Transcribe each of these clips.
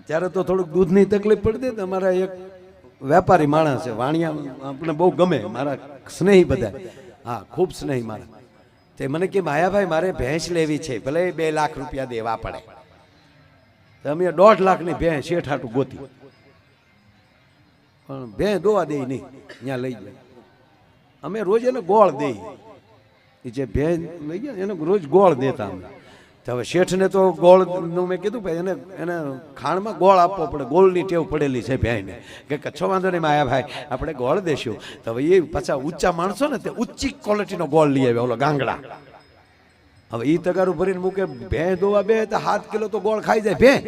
ત્યારે તો થોડુંક દૂધની તકલીફ પડતી તો અમારા એક વેપારી માણસ છે વાણિયા, આપણે બહુ ગમે, મારા સ્નેહી બધા, હા ખૂબ સ્નેહી મારા. તે મને કે માયાભાઈ મારે ભેંસ લેવી છે, ભલે 2 લાખ રૂપિયા દેવા પડે. તો અમે 1.5 લાખની ભેંસ શેઠ હાટું ગોતી, પણ ભેંસ દોવા દે નહીં, ત્યાં લઈ જાય. અમે રોજ એને ગોળ દઈએ, એ જે ભેંસ લઈ ગયા એને રોજ ગોળ દેતા અમે. હવે શેઠને તો ગોળનું મેં કીધું ભાઈ એને ખાણમાં ગોળ આપવો પડે, ગોળની ટેવ પડેલી છે ભાઈને, કે કચ્છો વાંધો નહીં માયાભાઈ આપણે ગોળ દેશું. તો હવે એ પાછા ઊંચા માણસો ને તે ઊંચી ક્વોલિટીનો ગોળ લઈ આવ્યા, ઓલો ગાંગડા. હવે એ તગારું ભરીને મૂકે, ભેં દોવા બે તો 7 કિલો તો ગોળ ખાઈ જાય. ભેં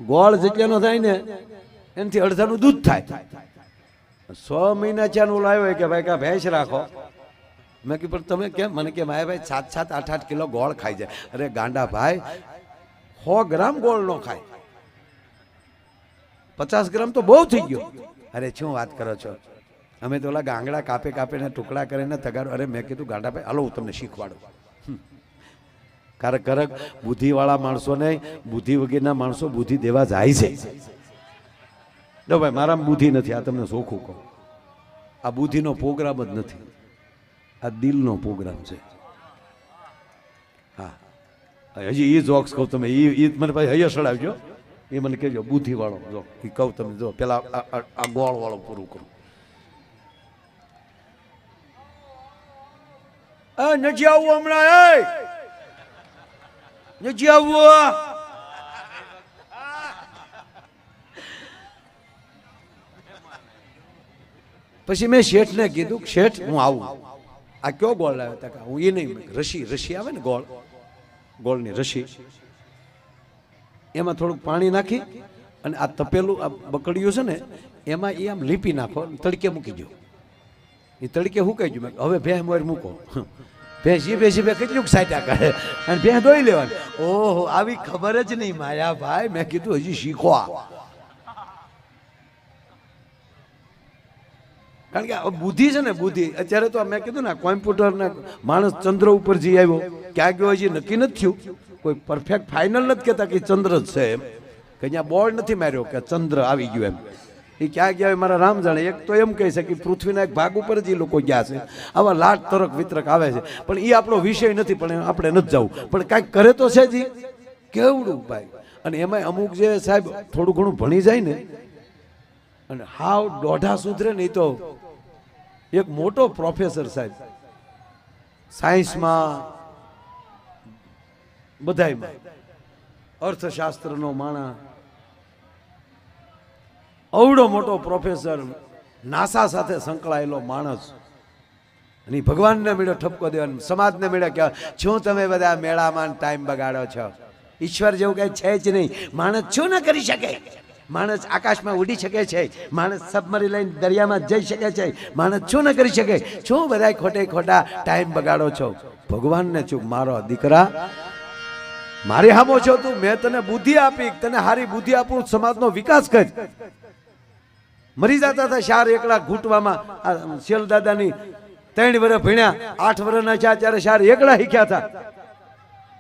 ગોળ જેટલાનો થાય ને એનાથી અડધાનું દૂધ થાય. 6 મહિના ચાનો લાવ્યો કે ભાઈ કા ભેંસ રાખો. મેં કીધું પણ તમે કેમ? મને કે માયાભાઈ 7-7, 8-8 કિલો ગોળ ખાઈ જાય. અરે ગાંડા ભાઈ 100 ગ્રામ ગોળ નો ખાય, 50 ગ્રામ તો બહુ થઈ ગયો. અરે શું વાત કરો છો? અમે તો ઓલા ગાંગડા કાપીને ટુકડા કરીને તગારો. અરે મેં કીધું ગાંડા ભાઈ હાલો હું તમને શીખવાડું. કારક બુદ્ધિવાળા માણસોને બુદ્ધિ વગેરેના માણસો બુદ્ધિ દેવા જાય છે. જો ભાઈ મારામાં બુદ્ધિ નથી, આ તમને ચોખ્ખું કહું. આ બુદ્ધિનો પ્રોગ્રામ જ નથી, આ દિલનો પ્રોગ્રામ છે. હા હજી એ જોક્સ કહું તમે, એ મને ભાઈ હૈયા સડાવજો, એ મને કહેજો બુદ્ધિ વાળો જો એ કહું તમે. જો પેલા આ ગોળ વાળો પૂરું કરું. નથી આવવું હમણાં, નથી આવવું. પછી મેં શેઠને કીધું શેઠ હું આવું, આ કયો ગોળ લાવ્યો? તા હું એ નહીં, રસી આવે ને ગોળની રસી, એમાં થોડુંક પાણી નાખી અને આ તપેલું આ બકડિયું છે ને એમાં એ આમ લીપી નાખો, તડકે મૂકી દો. એ તડકે હુકાઈ ગયું. હવે ભેંસ મોર મૂકો, ભેંસ કેટલુંક સાટ્યા કરે અને ભેંસ ધોઈ લેવાની. ઓહો આવી ખબર જ નહીં માયાભાઈ. મેં કીધું હજી શીખવા, કારણ કે બુદ્ધિ છે ને બુદ્ધિ. અત્યારે તો મેં કીધું ને કોમ્પ્યુટર ને માણસ ચંદ્ર ઉપર જઈ આવ્યો, ક્યાં ગયો હજી નક્કી નથી થયું. કોઈ પરફેક્ટ ફાઇનલ નથી કહેતા કે ચંદ્ર જ છે એમ, કે અહીંયા બોર્ડ નથી માર્યો કે ચંદ્ર આવી ગયો એમ. એ ક્યાં ગયા મારા રામ જાણે. એક તો એમ કહી શકે પૃથ્વીના એક ભાગ ઉપર જ એ લોકો ગયા છે. આવા લાટ તરક વિતરક આવે છે, પણ એ આપણો વિષય નથી, પણ આપણે નથી જવું. પણ કાંઈક કરે તો છે જ કેવડું ભાઈ. અને એમાં અમુક જે સાહેબ થોડું ઘણું ભણી જાય ને અને હાવ દોઢા સુધરે નહીં તો એક મોટો પ્રોફેસર સાહેબ સાયન્સમાં બધાયમાં, અર્થશાસ્ત્રનો માણસ, અવડો મોટો પ્રોફેસર, નાસા સાથે સંકળાયેલો માણસ, અને ભગવાનને મેળો ઠપકો દેવાનો, સમાજને મેળો કે શું તમે બધા મેળામાં ટાઈમ બગાડો છો? ઈશ્વર જેવું કઈ છે જ નહીં. માણસ શું ન કરી શકે? માણસ આકાશમાં ઉડી શકે છે, માણસ સબમરીન લઈને દરિયામાં જઈ શકે છે, માણસ શું ન કરી શકે? શું બધા ખોટા ટાઈમ બગાડો છો? ભગવાનને ચૂક મારો દીકરા, મારી હામો છો તું, મેં તને બુદ્ધિ આપી, તને હારી બુદ્ધિ આપું, સમાજનો વિકાસ કર. મરી જતા હતા શાર એકલા ઘૂંટવામાં. શેલ દાદાની 3 વર્ષ ભણ્યા, 8 વર્ષના થયા ત્યારે શાર એકલા શીખ્યા હતા.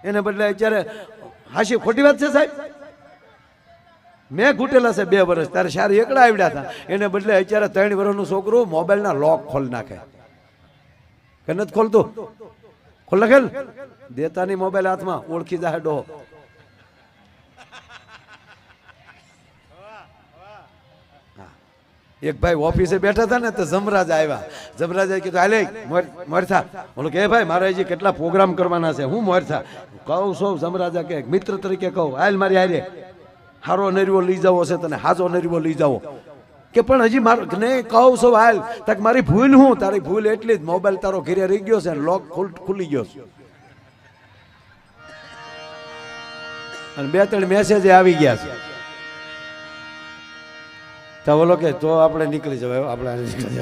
એને બદલે અત્યારે હાશી ખોટી વાત છે સાહેબ? મેં ઘૂંટેલા છે 2 વર્ષ, ત્યારે શાર એકલા આવડ્યા હતા. એને બદલે અત્યારે 3 વર્ષનું છોકરું મોબાઈલના લોક ખોલી નાખે. કે નથી ખોલતું? ખોલ નાખેલ દેતાની મોબાઈલ હાથમાં, ઓળખી જાય ડોહો. એક ભાઈ ઓફિસે બેઠા હતા ને તો જમરાજ આવ્યા. જમરાજે કીધું હાલે મોરથા. બોલો કે ભાઈ મારે હજી કેટલા પ્રોગ્રામ કરવાના છે. હું મોરથા કહું છું. જમરાજા કે મિત્ર તરીકે કહું, હાલ મારી હારે હારો નરીવો લઈ જાવો છે તને, હાજો નરીવો લઈ જાવો. કે પણ હજી મારો નહીં કહું છું હાલ. તક મારી ભૂલ હું? તારી ભૂલ એટલી જ મોબાઈલ તારો ઘરે રહી ગયો છે, લોક ખુલી ગયો છે, અને 2-3 મેસેજ આવી ગયા છે. તો બોલો કે તો આપણે નીકળી જવાય, આપણે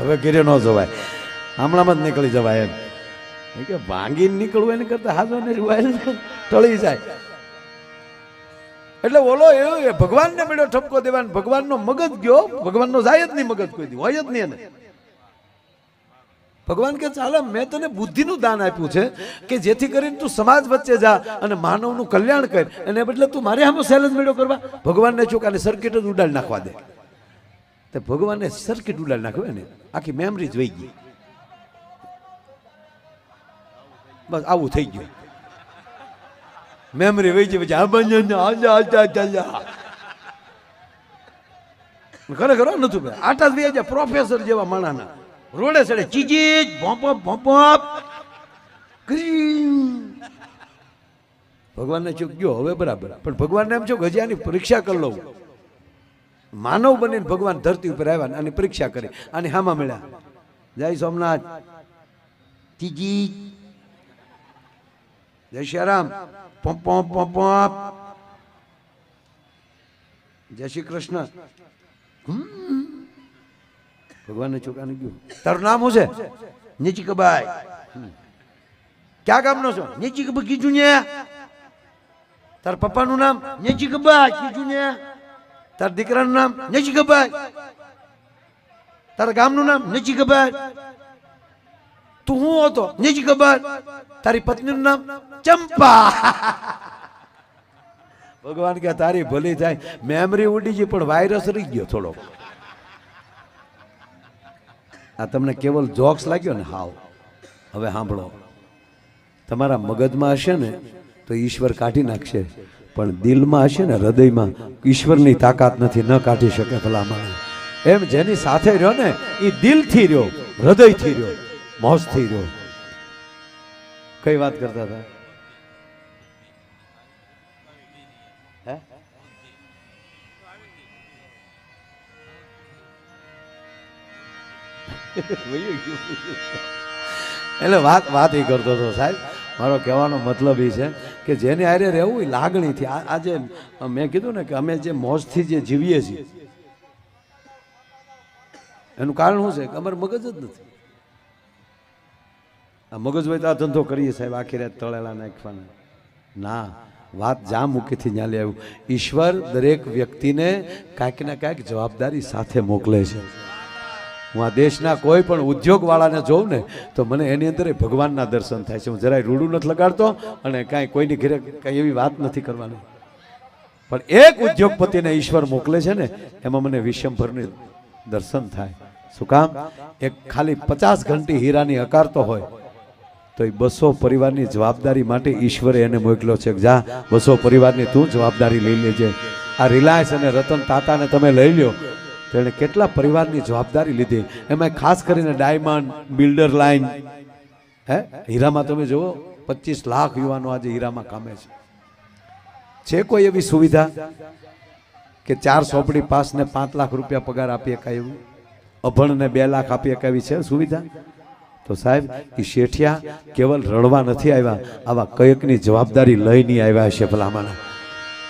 હવે ઘરે ન જવાય, હમણાંમાં જ નીકળી જવાય એમ. કે ભાંગીને નીકળવું એને કરતા હાજો ને ટળી જાય. એટલે બોલો એ ભગવાનને મળ્યો ઠપકો દેવાનો. ભગવાનનો મગજ ગયો, ભગવાનનો જાય જ નહીં મગજ કોઈ દી, હોય જ નહીં એને. ભગવાન કે ચાલે મેં તને બુદ્ધિનું દાન આપ્યું છે કે જેથી કરીને તું સમાજ વચ્ચે જા અને માનવનું કલ્યાણ કર, એને બદલે તું મારે આમાં સેલેન્જ મેળો કરવા. ભગવાનને ચોકાને સર્કિટ જ ઉડાડી નાખવા દે. તો ભગવાનને સર્કિટ ઉડાડી નાખ્યો ને, આખી મેમરી જ વહી ગઈ. બસ આવું થઈ ગયું, મેમરી વહી ગઈ. ખરેખર નતું ભાઈ, આટા જ વહી જાય પ્રોફેસર જેવા માણાના રોડે ચડે ચીજી ભગવાનને ચૂક ગયો હવે બરાબર, પણ ભગવાનને એમ છો કે હજી આની પરીક્ષા કરી લઉં. માનવ બનીને ભગવાન ધરતી ઉપર આવ્યા આની પરીક્ષા કરી, આની હામાં મળ્યા. જય સોમનાથ, ચીજી, જય શ્રીરામ, પોપ પોપ, જય શ્રી કૃષ્ણ. ભગવાનને ચોકાને ગયું, તારું નામ શું છે? નીચી કબાઈ. ક્યાં ગામનો છો? નીચી કબાઈ કીધું ને. તાર પપ્પાનું નામ? નીચી કબાઈ કીધું ને. તાર દીકરાનું નામ? નીચી કબાઈ. તારા ગામનું નામ? નીચી કબાઈ. તું હું હતો? નીચી કબાઈ. તારી પત્નીનું નામ? ચંપા. ભગવાન કે તારી ભલી થાય, મેમરી ઉડી ગઈ પણ વાયરસ રહી ગયો થોડો. આ તમને કેવલ જોક્સ લાગ્યો ને? હાવ. હવે સાંભળો, તમારા મગજમાં હશે ને તો ઈશ્વર કાઢી નાખશે, પણ દિલમાં હશે ને, હૃદયમાં, ઈશ્વરની તાકાત નથી, ન કાઢી શકે ભલામણ. એમ જેની સાથે રહ્યો ને એ દિલથી રહ્યો, હૃદયથી રહ્યો, મોજથી રહ્યો. કઈ વાત કરતા હતા? એટલે વાત એ કરતો હતો સાહેબ. મારો કહેવાનો મતલબ એ છે કે જેને હારે રહેવું એ લાગણીથી. આજે મેં કીધું ને કે અમે જે મોજથી જે જીવીએ છીએ એનું કારણ શું છે કે અમારું મગજ જ નથી. આ મગજ હોય તો આ ધંધો કરીએ સાહેબ, આખી રાત તળેલા નાખવાના. ના, વાત જ્યાં મૂકીથી ત્યાં લઈ આવ્યું. ઈશ્વર દરેક વ્યક્તિને કાંઈક ને કાંઈક જવાબદારી સાથે મોકલે છે. હું આ દેશના કોઈ પણ ઉદ્યોગવાળાને જોઉં ને તો મને એની અંદર ભગવાનના દર્શન થાય છે. હું જરાય રૂડું નથી લગાડતો અને કાંઈ કોઈની ઘરે કાંઈ એવી વાત નથી કરવાની, પણ એક ઉદ્યોગપતિને ઈશ્વર મોકલે છે ને એમાં મને વિશ્વભરની દર્શન થાય. શું કામ? એક ખાલી 50 ઘંટી હીરાની હકારતો હોય તો એ 200 પરિવારની જવાબદારી માટે ઈશ્વરે એને મોકલ્યો છે. જા 200 પરિવારની તું જવાબદારી લઈ લેજે. આ રિલાયન્સ અને રતન તાતાને તમે લઈ લ્યો, તેણે કેટલા પરિવારની જવાબદારી લીધી. એમાં ખાસ કરીને ડાયમંડ, બિલ્ડર લાઈન, હીરામાં તમે જુઓ 25 લાખ યુવાનો આજે હીરામાં કામે છે. કોઈ એવી સુવિધા કે 4 સોપડી પાસને 5 લાખ રૂપિયા પગાર આપી શકાય એવું? અભણને 2 લાખ આપી શકાય એવી છે સુવિધા? તો સાહેબ એ શેઠિયા કેવલ રડવા નથી આવ્યા, આવા કયકની જવાબદારી લઈને આવ્યા છે. ભલામણ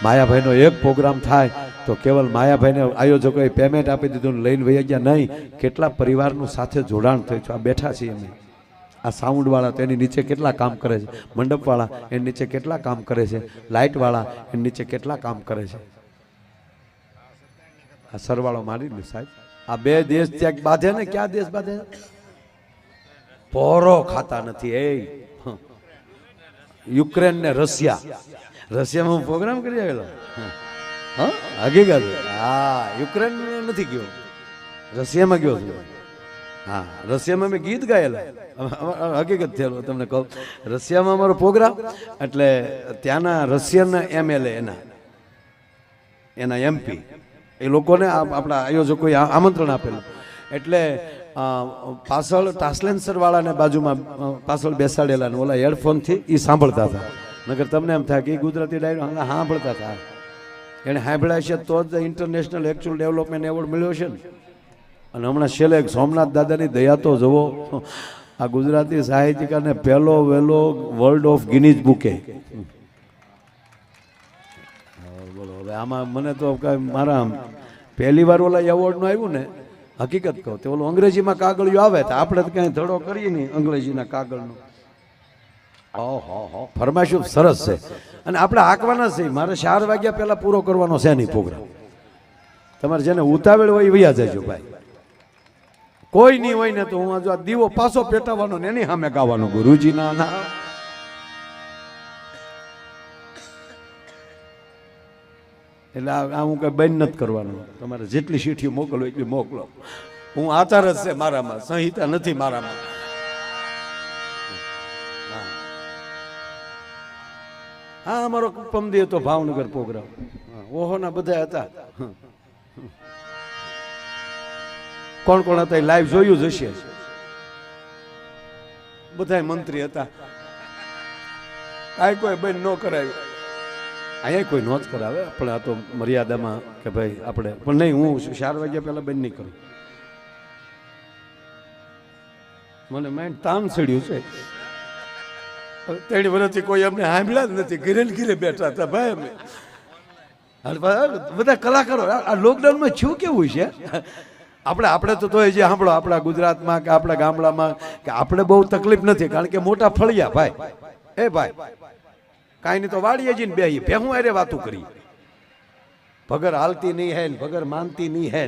માયાભાઈનો એક પ્રોગ્રામ થાય તો કેવલ માયાભાઈને આયોજકોએ પેમેન્ટ આપી દીધું, લઈને વહી ગયા નહીં. કેટલા પરિવારનું સાથે જોડાણ થયું છે. આ બેઠા છીએ અમે, આ સાઉન્ડવાળા તો એની નીચે કેટલા કામ કરે છે, મંડપવાળા એની નીચે કેટલા કામ કરે છે, લાઇટવાળા એની નીચે કેટલા કામ કરે છે. આ સરવાળો મારી લે સાહેબ. આ 2 દેશ ત્યાં બાંધે ને, ક્યાં દેશ બાંધે? પોરો ખાતા નથી. એ યુક્રેન ને રશિયા. રશિયામાં હું પ્રોગ્રામ કરી આવેલો. હા, હકીકત. હા, યુક્રેન નથી ગયો, રશિયામાં ગયો છું. હા, રશિયામાં મેં ગીત ગાયેલા. હકીકત થયેલો તમને કહું. રશિયામાં અમારો પ્રોગ્રામ, એટલે ત્યાંના રશિયન MLA એના MP એ લોકોને આપણા આયોજકોએ આમંત્રણ આપેલું. એટલે પાછળ ટ્રાન્સલેન્સર વાળાને બાજુમાં પાછળ બેસાડેલા ને ઓલા હેડફોનથી એ સાંભળતા હતા. નગર તમને એમ થાય કે એ ગુજરાતી ડાયરો સાંભળતા હતા. એને સાંભળ્યા છે તો જ ઇન્ટરનેશનલ એકચ્યુઅલ ડેવલપમેન્ટ એવોર્ડ મળ્યો છે ને. અને હમણાં છેલ્લે સોમનાથ દાદાની દયા તો જુઓ, આ ગુજરાતી સાહિત્યકારને પહેલો વહેલો વર્લ્ડ ઓફ ગિનીઝ બુકે. બોલો હવે આમાં મને તો મારા પહેલી વાર ઓલા એવોર્ડનું આવ્યું ને, હકીકત કહું તો ઓલું અંગ્રેજીમાં કાગળિયું આવે તો આપણે તો કાંઈ ધડો કરીએ નહીં અંગ્રેજીના કાગળનું. ઓહો, ફરમાઈશ સરસ છે અને આપણે હાંકવાના છે. મારે 4 વાગ્યા પહેલા પૂરો કરવાનો છે નહીં પ્રોગ્રામ. તમારે જેને ઉતાવળ હોય વૈયા જજો ભાઈ. કોઈ નહીં હોય ને તો હું આ દીવો પાછો પેટાવાનો ને એની સામે ગાવાનું ગુરુજી ના ના. એટલે આ હું કઈ બંધ નથી કરવાનું. તમારે જેટલી ચીઠીઓ મોકલો એટલી મોકલો. હું આચાર જ છે મારામાં, સંહિતા નથી મારામાં. હા અમારો પમદી હતો ભાવનગર પ્રોગ્રામ, ઓહોના બધા હતા. કોણ કોણ હતા લાઈવ જોયું જ હશે. બધા મંત્રી હતા. આ કોઈ બંધ ન કરાવ્યું, અહીંયા કોઈ નો જ કરાવે, પણ આ તો મર્યાદામાં કે ભાઈ આપણે પણ નહીં. હું 4 વાગ્યા પહેલા બંધ નહીં કરું. મને માઇન્ડ તામ ચડ્યું છે. 3 વર્ષથી કોઈ અમને સાંભળ્યા જ નથી. ઘરે ને ઘરે બેઠા હતા ભાઈ અમે બધા કલાકારો. આ લોકડાઉનમાં શું કેવું છે આપણે તો જે સાંભળો આપણા ગુજરાતમાં કે આપણા ગામડામાં કે આપણે બહુ તકલીફ નથી, કારણ કે મોટા ફળિયા ભાઈ. એ ભાઈ કાંઈ નહીં તો વાડીએ જઈને બેહી ભેહું અરે વાતું કરી. ભગર હાલતી નહીં હે, ભગર માનતી નહીં હે.